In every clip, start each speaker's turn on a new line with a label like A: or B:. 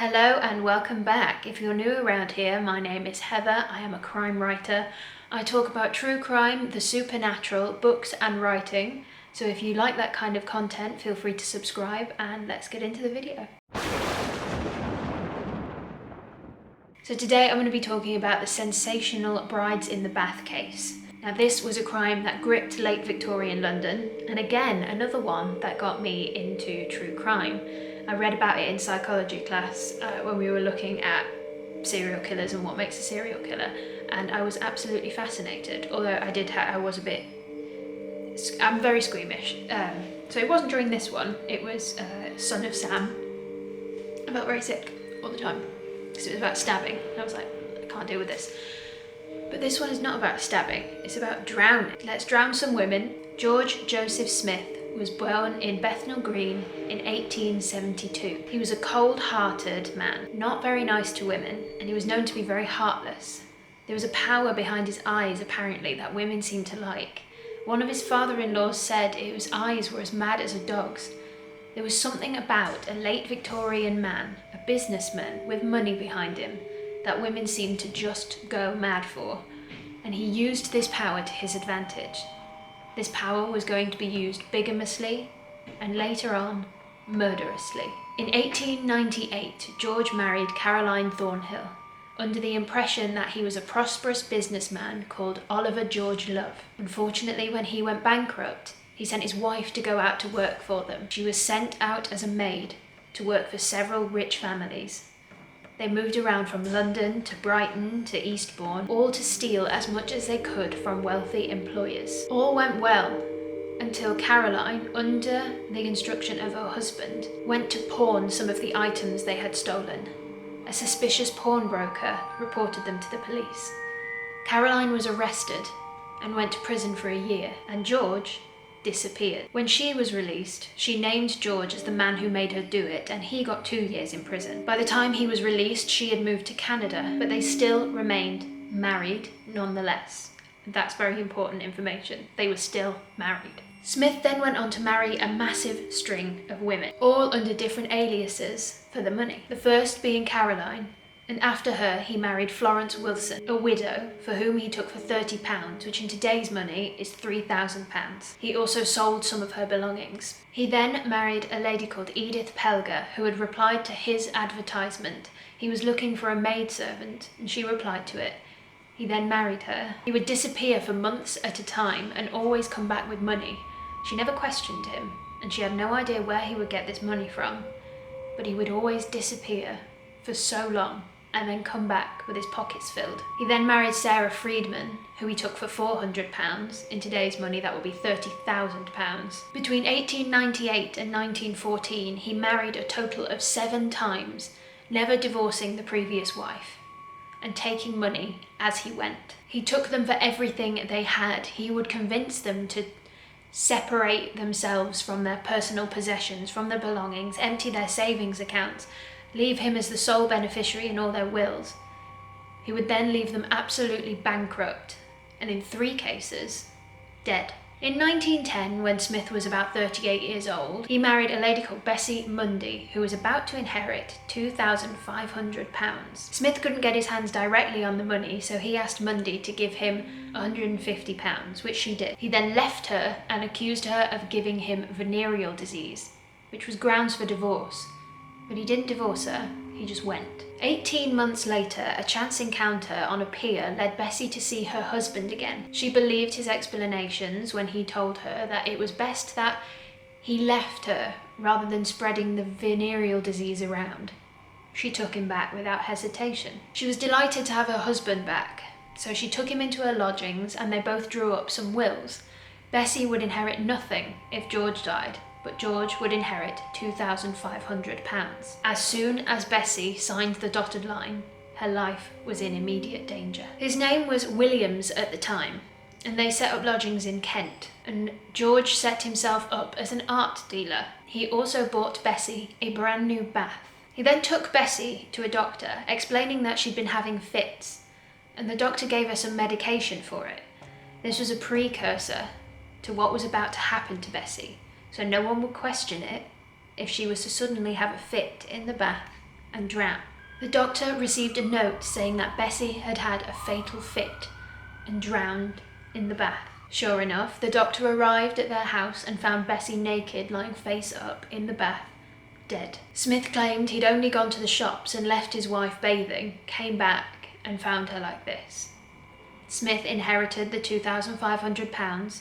A: Hello and welcome back. If you're new around here, my name is Heather. I am a crime writer. I talk about true crime, the supernatural, books and writing. So if you like that kind of content, feel free to subscribe and let's get into the video. So today I'm going to be talking about the sensational Brides in the Bath case. Now this was a crime that gripped late Victorian London, and again another one that got me into true crime. I read about it in psychology class when we were looking at serial killers and what makes a serial killer, and I was absolutely fascinated, although I'm very squeamish. So it wasn't during this one, it was Son of Sam. I felt very sick all the time because it was about stabbing, and I was like, I can't deal with this. But this one is not about stabbing, it's about drowning. Let's drown some women. George Joseph Smith was born in Bethnal Green in 1872. He was a cold-hearted man, not very nice to women, and he was known to be very heartless. There was a power behind his eyes, apparently, that women seemed to like. One of his father-in-laws said his eyes were as mad as a dog's. There was something about a late Victorian man, a businessman with money behind him, that women seemed to just go mad for, and he used this power to his advantage. This power was going to be used bigamously and later on murderously. In 1898, George married Caroline Thornhill under the impression that he was a prosperous businessman called Oliver George Love. Unfortunately, when he went bankrupt, he sent his wife to go out to work for them. She was sent out as a maid to work for several rich families. They moved around from London to Brighton to Eastbourne, all to steal as much as they could from wealthy employers. All went well until Caroline, under the instruction of her husband, went to pawn some of the items they had stolen. A suspicious pawnbroker reported them to the police. Caroline was arrested and went to prison for a year, and George disappeared. When she was released, she named George as the man who made her do it, and he got 2 years in prison. By the time he was released, she had moved to Canada, but they still remained married nonetheless. And that's very important information. They were still married. Smith then went on to marry a massive string of women, all under different aliases for the money. The first being Caroline, and after her he married Florence Wilson, a widow for whom he took for £30, which in today's money is £3,000. He also sold some of her belongings. He then married a lady called Edith Pelger, who had replied to his advertisement. He was looking for a maidservant, and she replied to it. He then married her. He would disappear for months at a time and always come back with money. She never questioned him, and she had no idea where he would get this money from, but he would always disappear for so long and then come back with his pockets filled. He then married Sarah Friedman, who he took for £400. In today's money, that would be £30,000. Between 1898 and 1914, he married a total of 7 times, never divorcing the previous wife, and taking money as he went. He took them for everything they had. He would convince them to separate themselves from their personal possessions, from their belongings, empty their savings accounts, leave him as the sole beneficiary in all their wills. He would then leave them absolutely bankrupt, and in 3 cases, dead. In 1910, when Smith was about 38 years old, he married a lady called Bessie Mundy, who was about to inherit £2,500. Smith couldn't get his hands directly on the money, so he asked Mundy to give him £150, which she did. He then left her and accused her of giving him venereal disease, which was grounds for divorce. But he didn't divorce her, he just went. 18 months later, a chance encounter on a pier led Bessie to see her husband again. She believed his explanations when he told her that it was best that he left her rather than spreading the venereal disease around. She took him back without hesitation. She was delighted to have her husband back, so she took him into her lodgings and they both drew up some wills. Bessie would inherit nothing if George died, but George would inherit £2,500. As soon as Bessie signed the dotted line, her life was in immediate danger. His name was Williams at the time, and they set up lodgings in Kent, and George set himself up as an art dealer. He also bought Bessie a brand new bath. He then took Bessie to a doctor, explaining that she'd been having fits, and the doctor gave her some medication for it. This was a precursor to what was about to happen to Bessie, so no one would question it if she was to suddenly have a fit in the bath and drown. The doctor received a note saying that Bessie had had a fatal fit and drowned in the bath. Sure enough, the doctor arrived at their house and found Bessie naked, lying face up in the bath, dead. Smith claimed he'd only gone to the shops and left his wife bathing, came back and found her like this. Smith inherited the £2,500,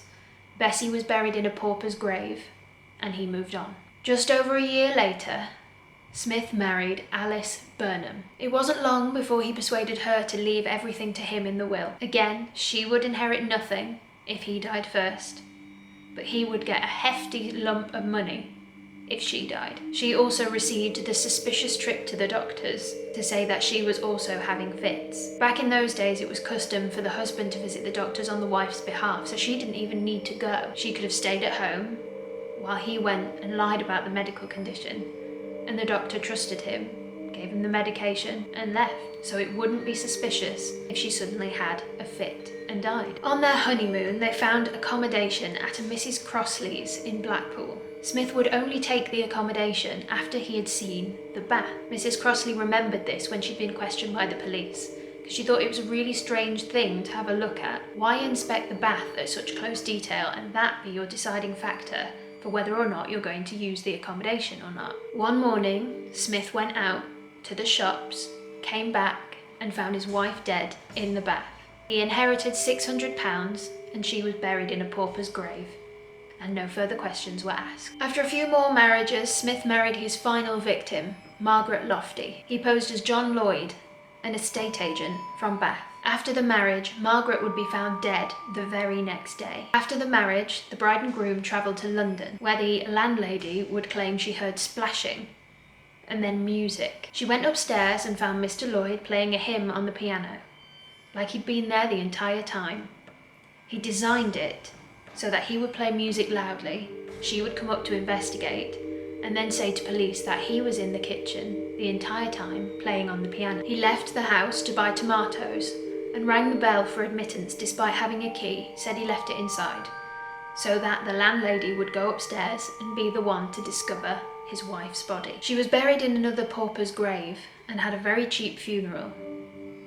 A: Bessie was buried in a pauper's grave, and he moved on. Just over a year later, Smith married Alice Burnham. It wasn't long before he persuaded her to leave everything to him in the will. Again, she would inherit nothing if he died first, but he would get a hefty lump of money if she died. She also received the suspicious trip to the doctors to say that she was also having fits. Back in those days, it was custom for the husband to visit the doctors on the wife's behalf, so she didn't even need to go. She could have stayed at home while he went and lied about the medical condition, and the doctor trusted him, gave him the medication and left, so it wouldn't be suspicious if she suddenly had a fit and died. On their honeymoon, they found accommodation at a Mrs. Crossley's in Blackpool. Smith would only take the accommodation after he had seen the bath. Mrs. Crossley remembered this when she'd been questioned by the police, because she thought it was a really strange thing to have a look at. Why inspect the bath at such close detail and that be your deciding factor for whether or not you're going to use the accommodation or not? One morning, Smith went out to the shops, came back and found his wife dead in the bath. He inherited £600 and she was buried in a pauper's grave, and no further questions were asked. After a few more marriages, Smith married his final victim, Margaret Lofty. He posed as John Lloyd, an estate agent from Bath. After the marriage, Margaret would be found dead the very next day. After the marriage, the bride and groom travelled to London, where the landlady would claim she heard splashing and then music. She went upstairs and found Mr. Lloyd playing a hymn on the piano, like he'd been there the entire time. He designed it so that he would play music loudly, she would come up to investigate, and then say to police that he was in the kitchen the entire time playing on the piano. He left the house to buy tomatoes and rang the bell for admittance despite having a key, said he left it inside, so that the landlady would go upstairs and be the one to discover his wife's body. She was buried in another pauper's grave and had a very cheap funeral,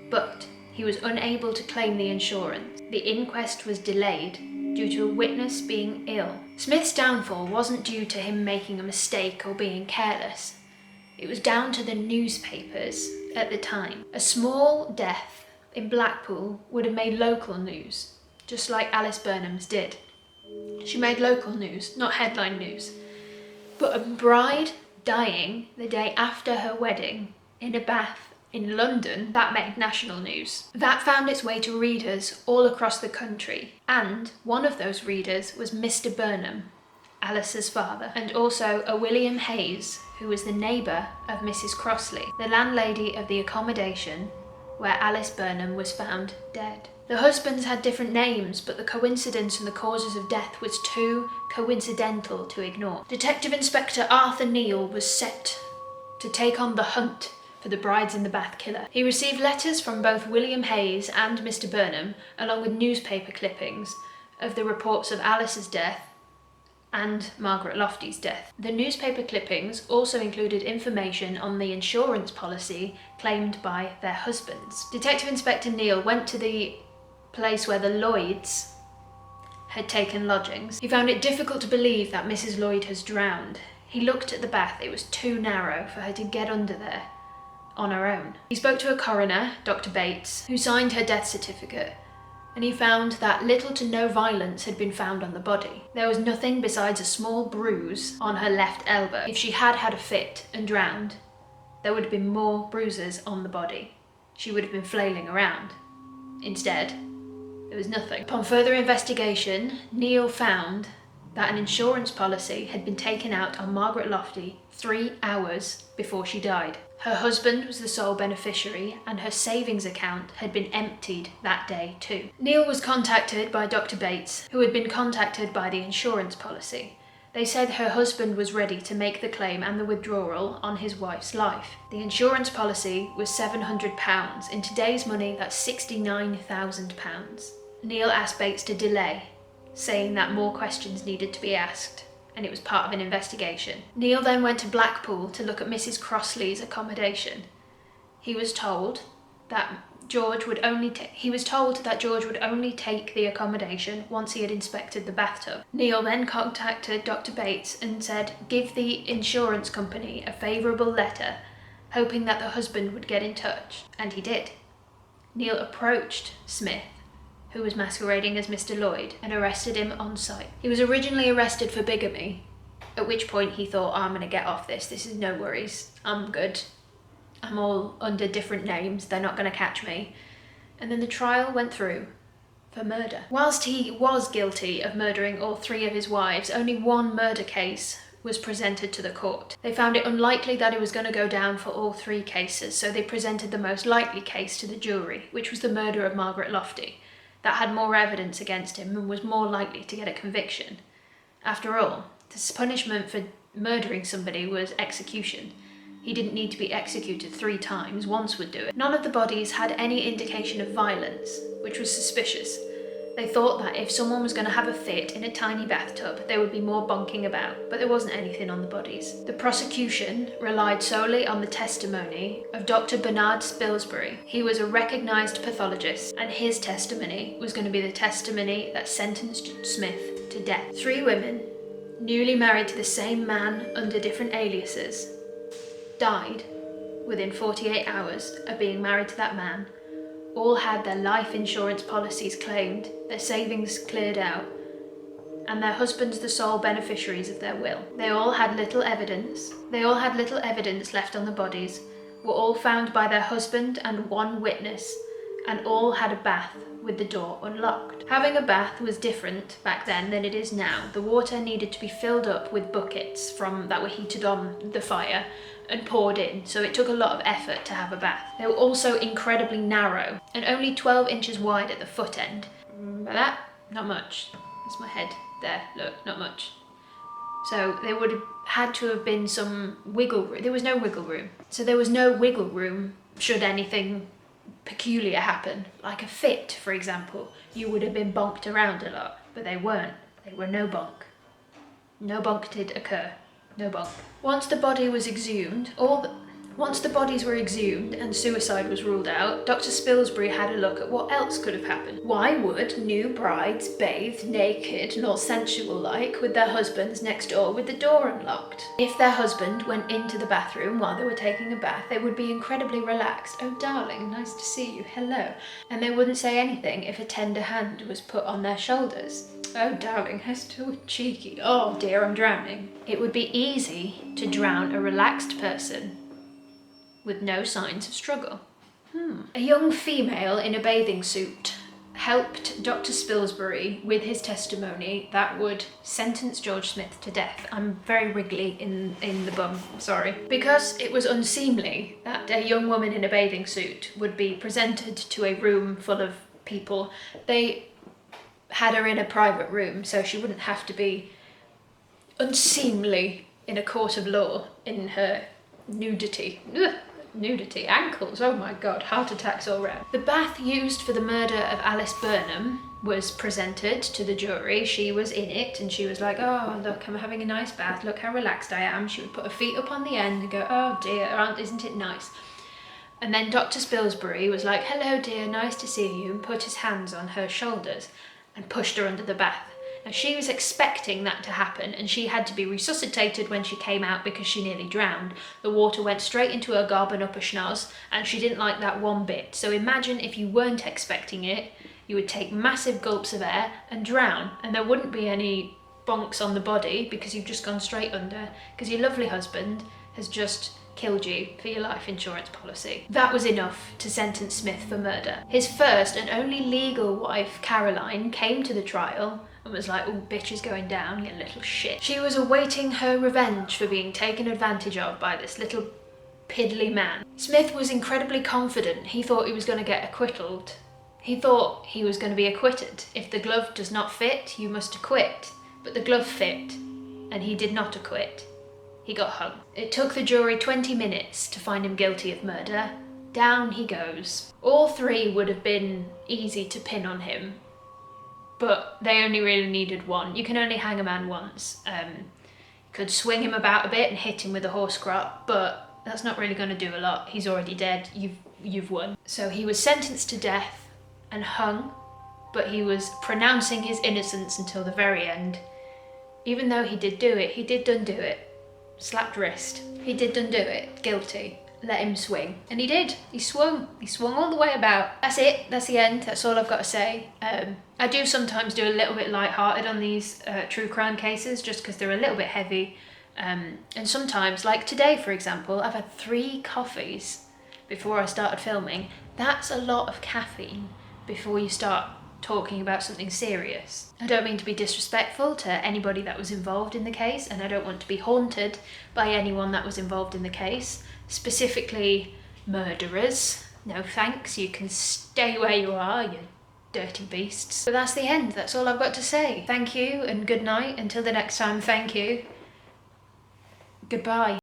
A: but he was unable to claim the insurance. The inquest was delayed due to a witness being ill. Smith's downfall wasn't due to him making a mistake or being careless. It was down to the newspapers at the time. A small death in Blackpool would have made local news, just like Alice Burnham's did. She made local news, not headline news. But a bride dying the day after her wedding in a bath in London, that made national news. That found its way to readers all across the country, and one of those readers was Mr. Burnham, Alice's father, and also a William Hayes, who was the neighbour of Mrs. Crossley, the landlady of the accommodation where Alice Burnham was found dead. The husbands had different names, but the coincidence and the causes of death was too coincidental to ignore. Detective Inspector Arthur Neal was set to take on the hunt for the brides in the bath killer. He received letters from both William Hayes and Mr. Burnham, along with newspaper clippings of the reports of Alice's death and Margaret Lofty's death. The newspaper clippings also included information on the insurance policy claimed by their husbands. Detective Inspector Neal went to the place where the Lloyds had taken lodgings. He found it difficult to believe that Mrs. Lloyd has drowned. He looked at the bath. It was too narrow for her to get under there on her own. He spoke to a coroner, Dr. Bates, who signed her death certificate, and he found that little to no violence had been found on the body. There was nothing besides a small bruise on her left elbow. If she had had a fit and drowned, there would have been more bruises on the body. She would have been flailing around. Instead, there was nothing. Upon further investigation, Neil found that an insurance policy had been taken out on Margaret Lofty 3 hours before she died. Her husband was the sole beneficiary, and her savings account had been emptied that day too. Neil was contacted by Dr. Bates, who had been contacted by the insurance policy. They said her husband was ready to make the claim and the withdrawal on his wife's life. The insurance policy was £700. In today's money, that's £69,000. Neil asked Bates to delay, saying that more questions needed to be asked and it was part of an investigation. Neil then went to Blackpool to look at Mrs. Crossley's accommodation. He was told that George would only take the accommodation once he had inspected the bathtub. Neil then contacted Dr. Bates and said, give the insurance company a favourable letter, hoping that the husband would get in touch, and he did. Neil approached Smith, who was masquerading as Mr. Lloyd, and arrested him on sight. He was originally arrested for bigamy, at which point he thought, I'm going to get off this is no worries, I'm good. I'm all under different names, they're not going to catch me. And then the trial went through for murder. Whilst he was guilty of murdering all 3 of his wives, only one murder case was presented to the court. They found it unlikely that he was going to go down for all 3 cases, so they presented the most likely case to the jury, which was the murder of Margaret Lofty. That had more evidence against him and was more likely to get a conviction. After all, his punishment for murdering somebody was execution. He didn't need to be executed 3 times, once would do it. None of the bodies had any indication of violence, which was suspicious. They thought that if someone was going to have a fit in a tiny bathtub, there would be more bonking about, but there wasn't anything on the bodies. The prosecution relied solely on the testimony of Dr. Bernard Spilsbury. He was a recognised pathologist, and his testimony was going to be the testimony that sentenced Smith to death. 3 women, newly married to the same man under different aliases, died within 48 hours of being married to that man. All had their life insurance policies claimed, their savings cleared out, and their husbands the sole beneficiaries of their will. They all had little evidence left on the bodies, were all found by their husband and 1 witness, and all had a bath with the door unlocked. Having a bath was different back then than it is now. The water needed to be filled up with buckets that were heated on the fire and poured in, so it took a lot of effort to have a bath. They were also incredibly narrow and only 12 inches wide at the foot end. By that, not much. That's my head there, look, not much. So there would have had to have been some wiggle room. There was no wiggle room. So there was no wiggle room should anything peculiar happen, like a fit, for example. You would have been bonked around a lot, but they weren't. They were no bonk. No bonk did occur. No bonk. Once the bodies were exhumed and suicide was ruled out, Dr. Spilsbury had a look at what else could have happened. Why would new brides bathe naked nor sensual-like with their husbands next door with the door unlocked? If their husband went into the bathroom while they were taking a bath, they would be incredibly relaxed. Oh darling, nice to see you, hello. And they wouldn't say anything if a tender hand was put on their shoulders. Oh darling, how so cheeky. Oh dear, I'm drowning. It would be easy to drown a relaxed person with no signs of struggle. A young female in a bathing suit helped Dr. Spilsbury with his testimony that would sentence George Smith to death. I'm very wriggly in the bum, sorry. Because it was unseemly that a young woman in a bathing suit would be presented to a room full of people, they had her in a private room so she wouldn't have to be unseemly in a court of law in her nudity. Ugh. Nudity, ankles, oh my god, heart attacks all round. The bath used for the murder of Alice Burnham was presented to the jury. She was in it and she was like, oh look, I'm having a nice bath, look how relaxed I am. She would put her feet up on the end and go, oh dear, isn't it nice? And then Dr. Spilsbury was like, hello dear, nice to see you, and put his hands on her shoulders and pushed her under the bath. Now she was expecting that to happen and she had to be resuscitated when she came out because she nearly drowned. The water went straight into her gob and up her schnoz and she didn't like that one bit. So imagine if you weren't expecting it, you would take massive gulps of air and drown, and there wouldn't be any bonks on the body because you've just gone straight under because your lovely husband has just killed you for your life insurance policy. That was enough to sentence Smith for murder. His first and only legal wife, Caroline, came to the trial and was like, oh, bitch is going down, you little shit. She was awaiting her revenge for being taken advantage of by this little piddly man. Smith was incredibly confident. He thought he was going to get acquitted. He thought he was going to be acquitted. If the glove does not fit, you must acquit. But the glove fit, and he did not acquit. He got hung. It took the jury 20 minutes to find him guilty of murder. Down he goes. All 3 would have been easy to pin on him, but they only really needed one. You can only hang a man once. Could swing him about a bit and hit him with a horse crop, but that's not really going to do a lot. He's already dead. You've won. So he was sentenced to death and hung, but he was pronouncing his innocence until the very end. Even though he did do it, he did undo it. Slapped wrist. He did undo it. Guilty. Let him swing. And he did. He swung. He swung all the way about. That's it. That's the end. That's all I've got to say. I do sometimes do a little bit light-hearted on these true crime cases just because they're a little bit heavy. And sometimes, like today for example, I've had 3 coffees before I started filming. That's a lot of caffeine before you start talking about something serious. I don't mean to be disrespectful to anybody that was involved in the case, and I don't want to be haunted by anyone that was involved in the case, specifically murderers. No thanks, you can stay where you are, you dirty beasts. But that's the end, that's all I've got to say. Thank you and good night. Until the next time, thank you. Goodbye.